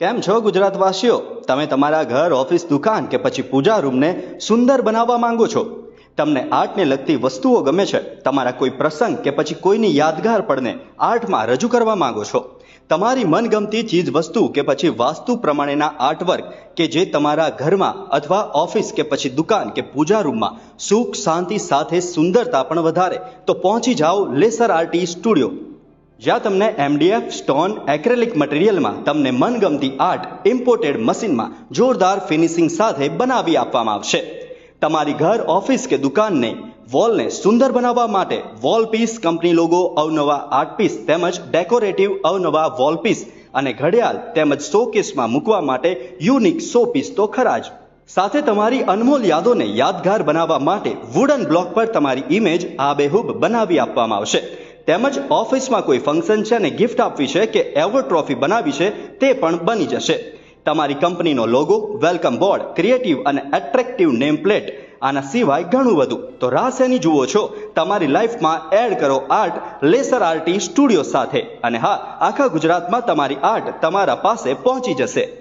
કેમ છો ગુજરાતવાસીઓ? તમે તમારા ઘર, ઓફિસ, દુકાન કે પછી પૂજા રૂમને સુંદર બનાવવા માંગો છો? તમને આર્ટને લગતી વસ્તુઓ ગમે છે? તમારા કોઈ પ્રસંગ કે પછી કોઈની યાદગાર પળને આર્ટમાં રજૂ કરવા માંગો છો? તમારી મનગમતી ચીજ વસ્તુ કે પછી વાસ્તુ પ્રમાણેના આર્ટવર્ક કે જે તમારા ઘરમાં અથવા ઓફિસ કે પછી દુકાન કે પૂજા રૂમમાં સુખ શાંતિ સાથે સુંદરતા પણ વધારે, તો પહોંચી જાઓ લેસર આર્ટી સ્ટુડિયો, જ્યાં તમને MDF, સ્ટોન, એક્રેલિક મટીરિયલમાં તમને મનગમતી આર્ટ ઇમ્પોર્ટેડ મશીનમાં જોરદાર ફિનિશિંગ સાથે બનાવી આપવામાં આવશે. તમારી ઘર, ઓફિસ કે દુકાનને વોલને સુંદર બનાવવા માટે વોલ પીસ, કંપની લોગો, અવનવા આર્ટ પીસ તેમજ ડેકોરેટિવ અવનવા વોલ પીસ અને ઘડિયાળ તેમજ શોકેસમાં મૂકવા માટે યુનિક શો પીસ તો ખરા જ. સાથે તમારી અનમોલ યાદોને યાદગાર બનાવવા માટે વુડન બ્લોક પર તમારી ઇમેજ આબેહૂબ બનાવી આપવામાં આવશે. તેમજ ઓફિસમાં કોઈ ફંક્શન છે અને ગિફ્ટ આપવી છે કે એવોર્ડ ટ્રોફી બનાવી છે તે પણ બની જશે. તમારી કંપનીનો લોગો, વેલકમ બોર્ડ, ક્રિએટિવ અને એટ્રેક્ટિવ નેમ પ્લેટ, આના સિવાય ઘણું બધું. તો રાહ શેની જુઓ છો? તમારી લાઈફમાં એડ કરો આર્ટ લેસર આર્ટી સ્ટુડિયો સાથે. અને હા, આખા ગુજરાતમાં તમારી આર્ટ તમારા પાસે પહોંચી જશે.